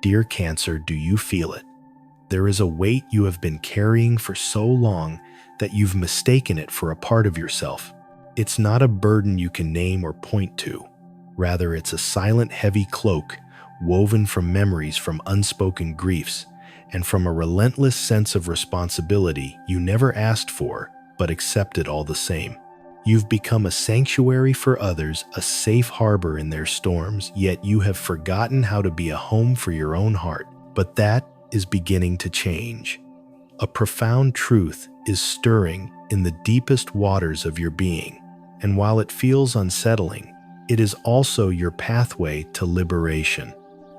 Dear Cancer, do you feel it? There is a weight you have been carrying for so long that you've mistaken it for a part of yourself. It's not a burden you can name or point to. Rather, it's a silent, heavy cloak woven from memories, from unspoken griefs, and from a relentless sense of responsibility you never asked for, but accepted all the same. You've become a sanctuary for others, a safe harbor in their storms, yet you have forgotten how to be a home for your own heart. But that is beginning to change. A profound truth is stirring in the deepest waters of your being, and while it feels unsettling, it is also your pathway to liberation.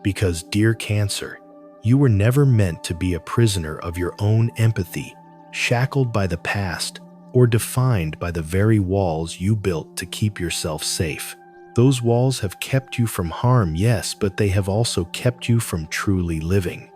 Because, dear Cancer, you were never meant to be a prisoner of your own empathy, shackled by the past, or defined by the very walls you built to keep yourself safe. Those walls have kept you from harm, yes, but they have also kept you from truly living.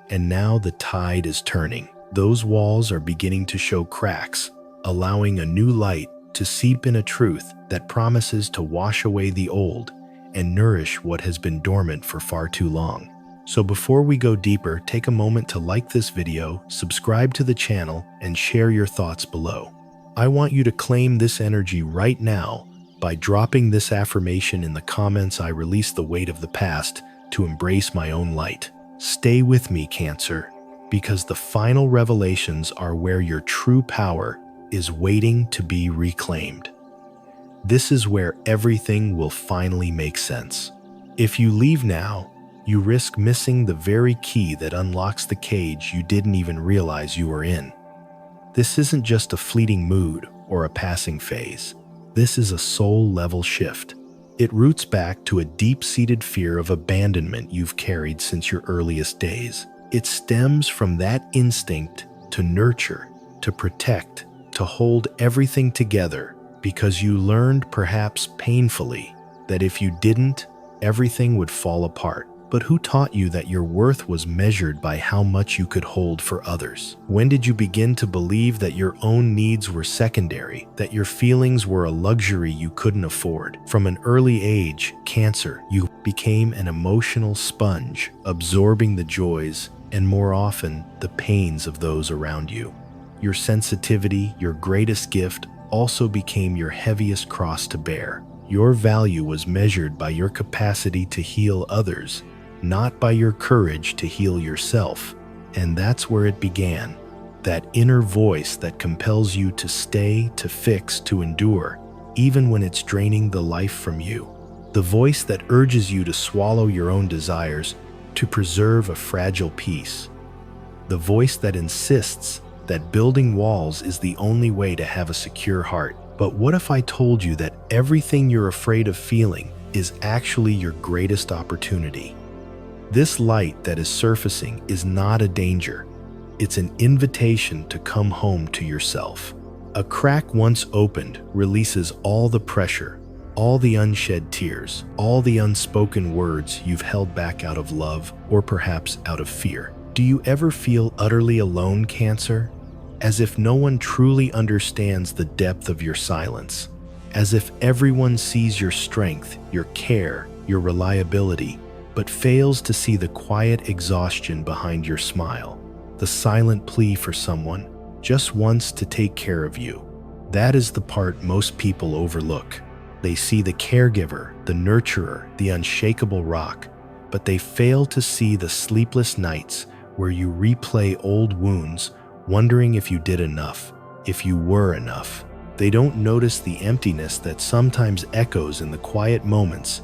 And now the tide is turning. Those walls are beginning to show cracks, allowing a new light to seep in, a truth that promises to wash away the old and nourish what has been dormant for far too long. So before we go deeper, take a moment to like this video, subscribe to the channel, and share your thoughts below. I want you to claim this energy right now by dropping this affirmation in the comments. I release the weight of the past to embrace my own light. Stay with me, Cancer, because the final revelations are where your true power is waiting to be reclaimed. This is where everything will finally make sense. If you leave now, you risk missing the very key that unlocks the cage you didn't even realize you were in. This isn't just a fleeting mood or a passing phase. This is a soul-level shift. It roots back to a deep-seated fear of abandonment you've carried since your earliest days. It stems from that instinct to nurture, to protect, to hold everything together, because you learned, perhaps painfully, that if you didn't, everything would fall apart. But who taught you that your worth was measured by how much you could hold for others? When did you begin to believe that your own needs were secondary, that your feelings were a luxury you couldn't afford? From an early age, Cancer, you became an emotional sponge, absorbing the joys and, more often, the pains of those around you. Your sensitivity, your greatest gift, also became your heaviest cross to bear. Your value was measured by your capacity to heal others, not by your courage to heal yourself. And that's where it began. That inner voice that compels you to stay, to fix, to endure, even when it's draining the life from you. The voice that urges you to swallow your own desires, to preserve a fragile peace. The voice that insists that building walls is the only way to have a secure heart. But what if I told you that everything you're afraid of feeling is actually your greatest opportunity? This light that is surfacing is not a danger. It's an invitation to come home to yourself. A crack once opened releases all the pressure, all the unshed tears, all the unspoken words you've held back out of love or perhaps out of fear. Do you ever feel utterly alone, Cancer? As if no one truly understands the depth of your silence. As if everyone sees your strength, your care, your reliability, but fails to see the quiet exhaustion behind your smile, the silent plea for someone just once to take care of you. That is the part most people overlook. They see the caregiver, the nurturer, the unshakable rock, but they fail to see the sleepless nights where you replay old wounds, wondering if you did enough, if you were enough. They don't notice the emptiness that sometimes echoes in the quiet moments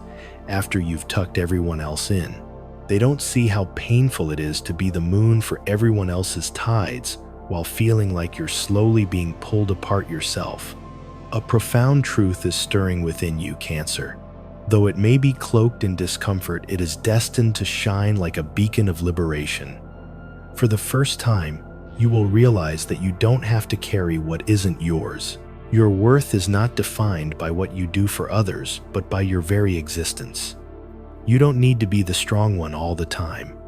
after you've tucked everyone else in. They don't see how painful it is to be the moon for everyone else's tides while feeling like you're slowly being pulled apart yourself. A profound truth is stirring within you, Cancer. Though it may be cloaked in discomfort, it is destined to shine like a beacon of liberation. For the first time, you will realize that you don't have to carry what isn't yours. Your worth is not defined by what you do for others, but by your very existence. You don't need to be the strong one all the time.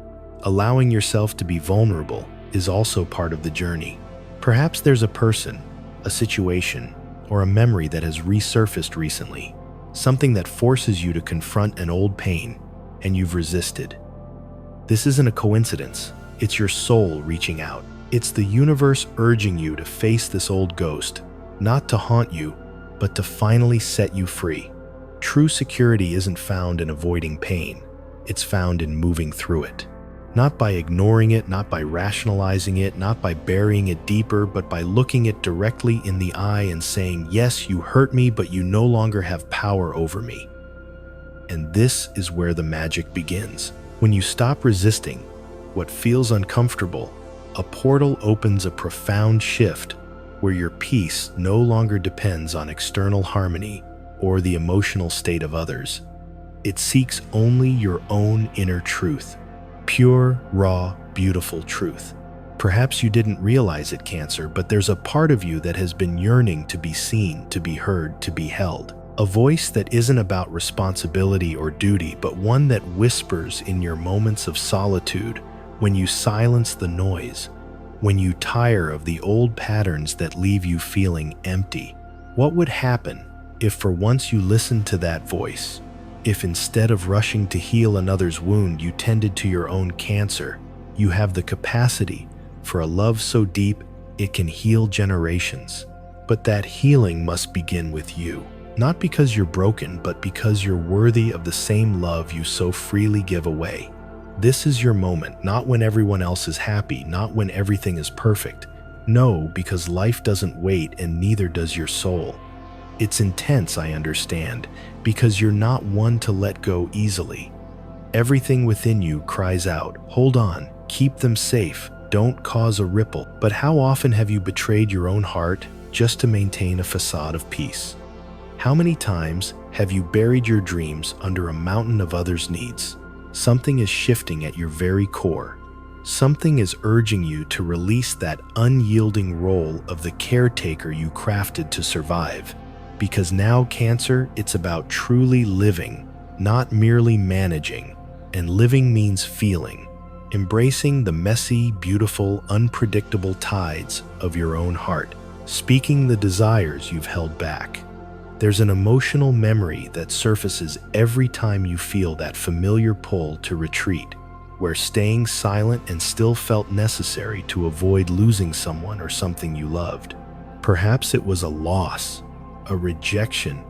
Allowing yourself to be vulnerable is also part of the journey. Perhaps there's a person, a situation, or a memory that has resurfaced recently, something that forces you to confront an old pain, and you've resisted. This isn't a coincidence. It's your soul reaching out. It's the universe urging you to face this old ghost, not to haunt you, but to finally set you free. True security isn't found in avoiding pain. It's found in moving through it. Not by ignoring it, not by rationalizing it, not by burying it deeper, but by looking it directly in the eye and saying, yes, you hurt me, but you no longer have power over me. And this is where the magic begins. When you stop resisting what feels uncomfortable, a portal opens a profound shift where your peace no longer depends on external harmony or the emotional state of others. It seeks only your own inner truth. Pure, raw, beautiful truth. Perhaps you didn't realize it, Cancer, but there's a part of you that has been yearning to be seen, to be heard, to be held. A voice that isn't about responsibility or duty, but one that whispers in your moments of solitude, when you silence the noise, when you tire of the old patterns that leave you feeling empty. What would happen if for once you listened to that voice? If instead of rushing to heal another's wound, you tended to your own cancer? You have the capacity for a love so deep it can heal generations. But that healing must begin with you. Not because you're broken, but because you're worthy of the same love you so freely give away. This is your moment, not when everyone else is happy, not when everything is perfect. No, because life doesn't wait and neither does your soul. It's intense, I understand, because you're not one to let go easily. Everything within you cries out, hold on, keep them safe, don't cause a ripple. But how often have you betrayed your own heart just to maintain a facade of peace? How many times have you buried your dreams under a mountain of others' needs? Something is shifting at your very core. Something is urging you to release that unyielding role of the caretaker you crafted to survive. Because now, Cancer, it's about truly living, not merely managing. And living means feeling, embracing the messy, beautiful, unpredictable tides of your own heart, speaking the desires you've held back. There's an emotional memory that surfaces every time you feel that familiar pull to retreat, where staying silent and still felt necessary to avoid losing someone or something you loved. Perhaps it was a loss, a rejection,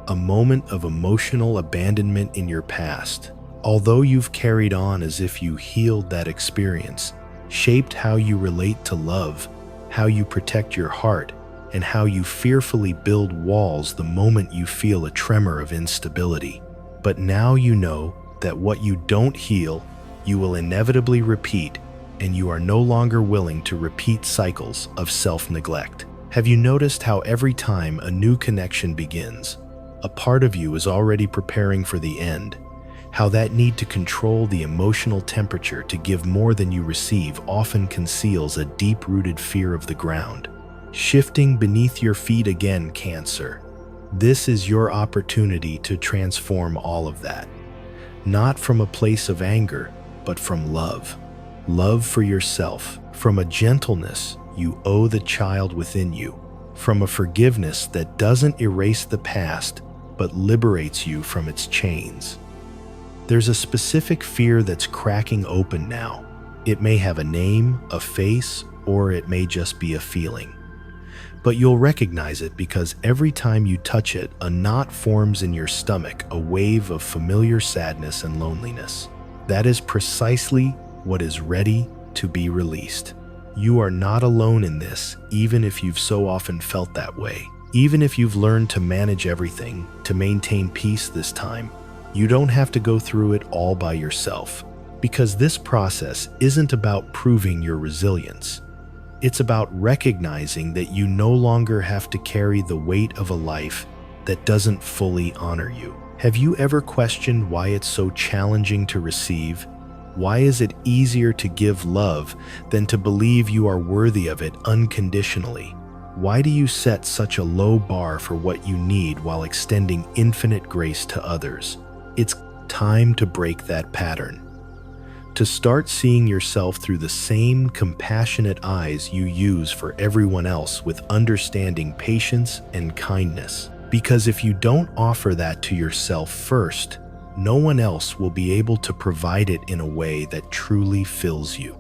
a moment of emotional abandonment in your past. Although you've carried on as if you healed that experience, shaped how you relate to love, how you protect your heart, and how you fearfully build walls the moment you feel a tremor of instability. But now you know that what you don't heal, you will inevitably repeat, and you are no longer willing to repeat cycles of self-neglect. Have you noticed how every time a new connection begins, a part of you is already preparing for the end? How that need to control the emotional temperature to give more than you receive often conceals a deep-rooted fear of the ground. Shifting beneath your feet again, Cancer. This is your opportunity to transform all of that. Not from a place of anger, but from love. Love for yourself, from a gentleness you owe the child within you, from a forgiveness that doesn't erase the past, but liberates you from its chains. There's a specific fear that's cracking open now. It may have a name, a face, or it may just be a feeling. But you'll recognize it because every time you touch it, a knot forms in your stomach, a wave of familiar sadness and loneliness. That is precisely what is ready to be released. You are not alone in this, even if you've so often felt that way. Even if you've learned to manage everything, to maintain peace this time, you don't have to go through it all by yourself. Because this process isn't about proving your resilience. It's about recognizing that you no longer have to carry the weight of a life that doesn't fully honor you. Have you ever questioned why it's so challenging to receive? Why is it easier to give love than to believe you are worthy of it unconditionally? Why do you set such a low bar for what you need while extending infinite grace to others? It's time to break that pattern. To start seeing yourself through the same compassionate eyes you use for everyone else, with understanding, patience, and kindness. Because if you don't offer that to yourself first, no one else will be able to provide it in a way that truly fills you.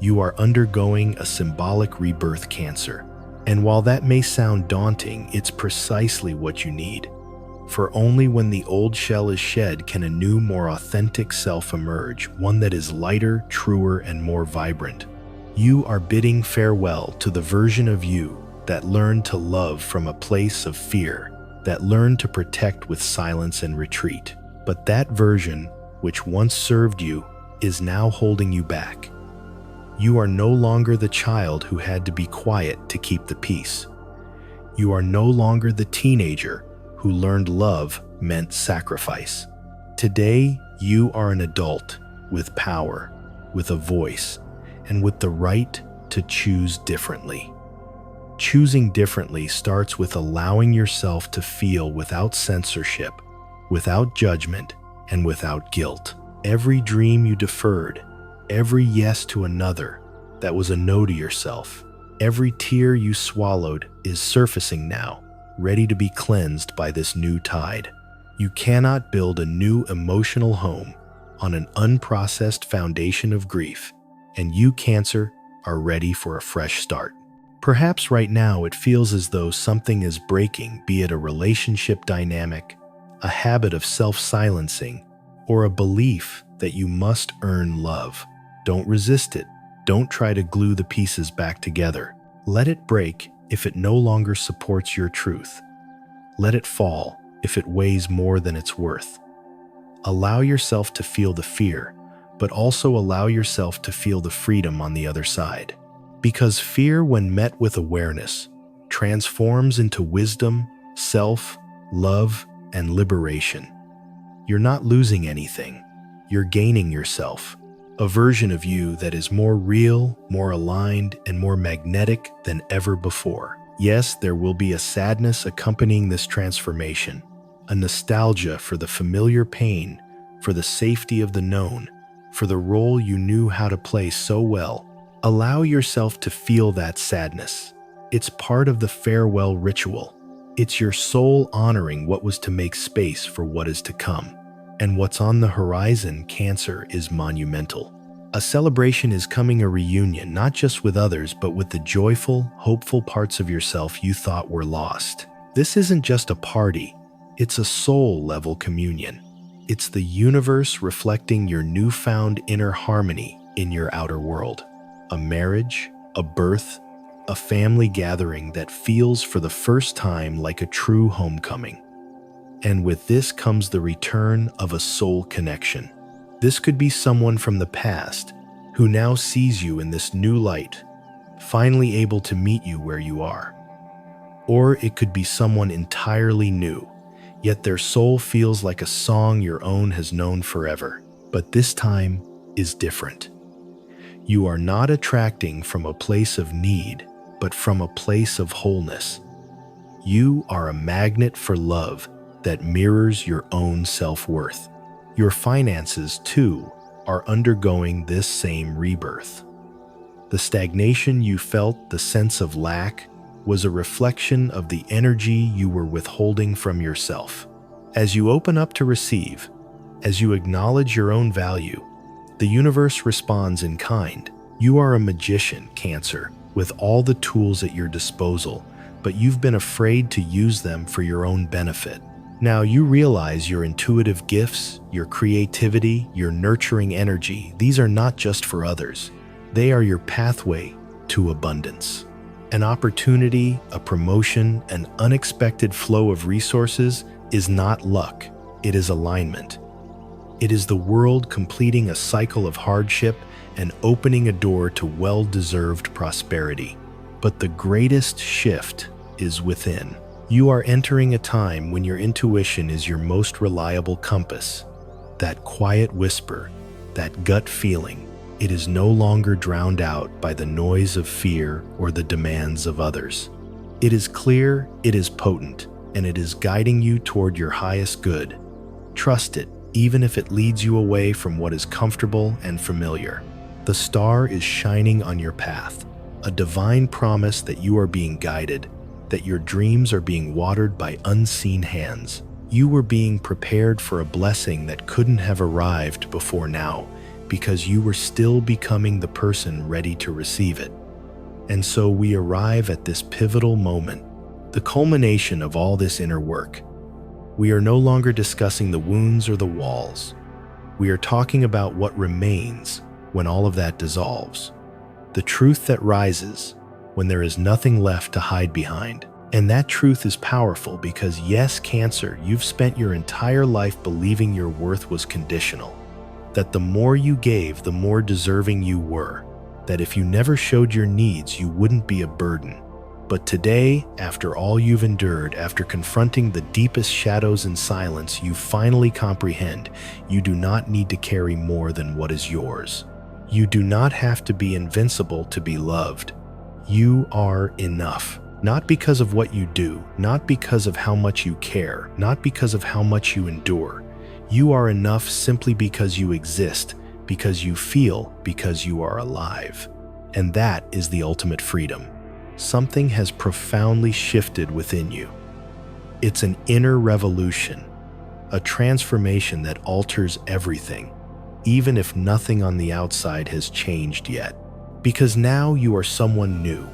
You are undergoing a symbolic rebirth, Cancer. And while that may sound daunting, it's precisely what you need. For only when the old shell is shed can a new, more authentic self emerge, one that is lighter, truer, and more vibrant. You are bidding farewell to the version of you that learned to love from a place of fear, that learned to protect with silence and retreat. But that version, which once served you, is now holding you back. You are no longer the child who had to be quiet to keep the peace. You are no longer the teenager who learned love meant sacrifice. Today, you are an adult with power, with a voice, and with the right to choose differently. Choosing differently starts with allowing yourself to feel without censorship, without judgment, and without guilt. Every dream you deferred, every yes to another that was a no to yourself, every tear you swallowed is surfacing now, ready to be cleansed by this new tide. You cannot build a new emotional home on an unprocessed foundation of grief, and you, Cancer, are ready for a fresh start. Perhaps right now it feels as though something is breaking, be it a relationship dynamic, a habit of self-silencing, or a belief that you must earn love. Don't resist it. Don't try to glue the pieces back together. Let it break if it no longer supports your truth. Let it fall if it weighs more than it's worth. Allow yourself to feel the fear, but also allow yourself to feel the freedom on the other side. Because fear, when met with awareness, transforms into wisdom, self, love, and liberation. You're not losing anything. You're gaining yourself, a version of you that is more real, more aligned, and more magnetic than ever before. Yes, there will be a sadness accompanying this transformation, a nostalgia for the familiar pain, for the safety of the known, for the role you knew how to play so well. Allow yourself to feel that sadness. It's part of the farewell ritual. It's your soul honoring what was to make space for what is to come. And what's on the horizon, Cancer, is monumental. A celebration is coming, a reunion, not just with others, but with the joyful, hopeful parts of yourself you thought were lost. This isn't just a party, it's a soul-level communion. It's the universe reflecting your newfound inner harmony in your outer world. A marriage, a birth, a family gathering that feels for the first time like a true homecoming. And with this comes the return of a soul connection. This could be someone from the past who now sees you in this new light, finally able to meet you where you are. Or it could be someone entirely new, yet their soul feels like a song your own has known forever. But this time is different. You are not attracting from a place of need, but from a place of wholeness. You are a magnet for love that mirrors your own self-worth. Your finances, too, are undergoing this same rebirth. The stagnation you felt, the sense of lack, was a reflection of the energy you were withholding from yourself. As you open up to receive, as you acknowledge your own value, the universe responds in kind. You are a magician, Cancer, with all the tools at your disposal, but you've been afraid to use them for your own benefit. Now you realize your intuitive gifts, your creativity, your nurturing energy, these are not just for others. They are your pathway to abundance. An opportunity, a promotion, an unexpected flow of resources is not luck, it is alignment. It is the world completing a cycle of hardship and opening a door to well-deserved prosperity. But the greatest shift is within. You are entering a time when your intuition is your most reliable compass. That quiet whisper, that gut feeling, it is no longer drowned out by the noise of fear or the demands of others. It is clear, it is potent, and it is guiding you toward your highest good. Trust it, even if it leads you away from what is comfortable and familiar. The star is shining on your path, a divine promise that you are being guided, that your dreams are being watered by unseen hands. You were being prepared for a blessing that couldn't have arrived before now, because you were still becoming the person ready to receive it. And so we arrive at this pivotal moment, the culmination of all this inner work. We are no longer discussing the wounds or the walls. We are talking about what remains when all of that dissolves. The truth that rises when there is nothing left to hide behind. And that truth is powerful because yes, Cancer, you've spent your entire life believing your worth was conditional. That the more you gave, the more deserving you were. That if you never showed your needs, you wouldn't be a burden. But today, after all you've endured, after confronting the deepest shadows in silence, you finally comprehend you do not need to carry more than what is yours. You do not have to be invincible to be loved. You are enough. Not because of what you do, not because of how much you care, not because of how much you endure. You are enough simply because you exist, because you feel, because you are alive. And that is the ultimate freedom. Something has profoundly shifted within you. It's an inner revolution, a transformation that alters everything, even if nothing on the outside has changed yet. Because now you are someone new,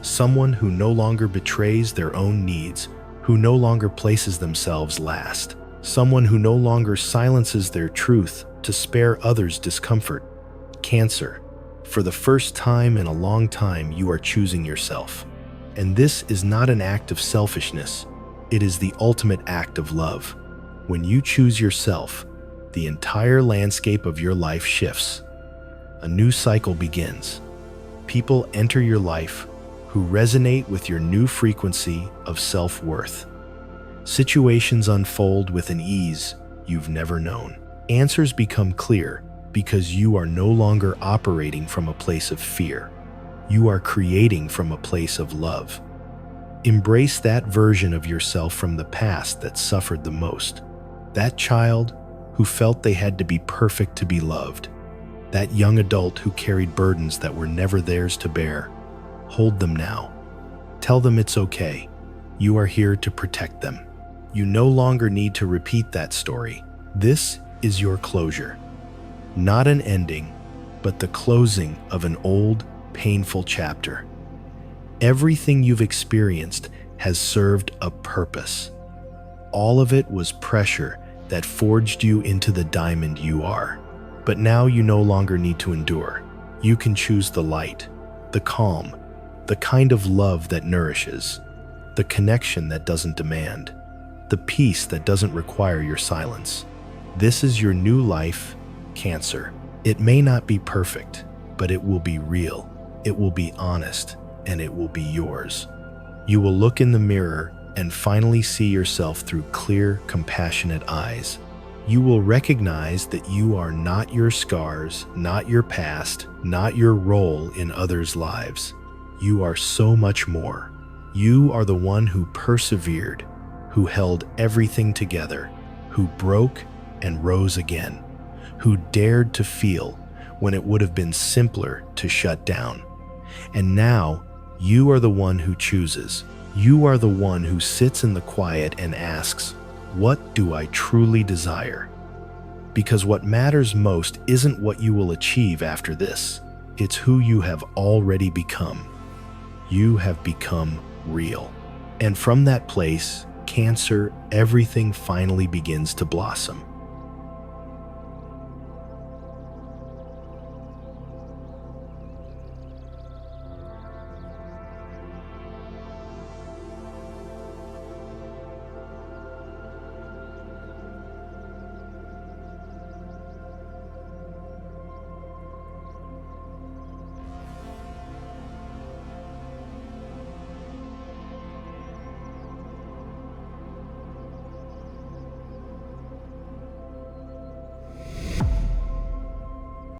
someone who no longer betrays their own needs, who no longer places themselves last, someone who no longer silences their truth to spare others discomfort. Cancer, for the first time in a long time, you are choosing yourself. And this is not an act of selfishness. It is the ultimate act of love. When you choose yourself, the entire landscape of your life shifts. A new cycle begins. People enter your life who resonate with your new frequency of self-worth. Situations unfold with an ease you've never known. Answers become clear because you are no longer operating from a place of fear. You are creating from a place of love. Embrace that version of yourself from the past that suffered the most. That child who felt they had to be perfect to be loved. That young adult who carried burdens that were never theirs to bear. Hold them now. Tell them it's okay. You are here to protect them. You no longer need to repeat that story. This is your closure. Not an ending, but the closing of an old, painful chapter. Everything you've experienced has served a purpose. All of it was pressure that forged you into the diamond you are. But now you no longer need to endure. You can choose the light, the calm, the kind of love that nourishes, the connection that doesn't demand, the peace that doesn't require your silence. This is your new life, Cancer. It may not be perfect, but it will be real, it will be honest, and it will be yours. You will look in the mirror and finally see yourself through clear, compassionate eyes. You will recognize that you are not your scars, not your past, not your role in others' lives. You are so much more. You are the one who persevered, who held everything together, who broke and rose again, who dared to feel when it would have been simpler to shut down. And now, you are the one who chooses. You are the one who sits in the quiet and asks, what do I truly desire? Because what matters most isn't what you will achieve after this. It's who you have already become. You have become real. And from that place, Cancer, everything finally begins to blossom.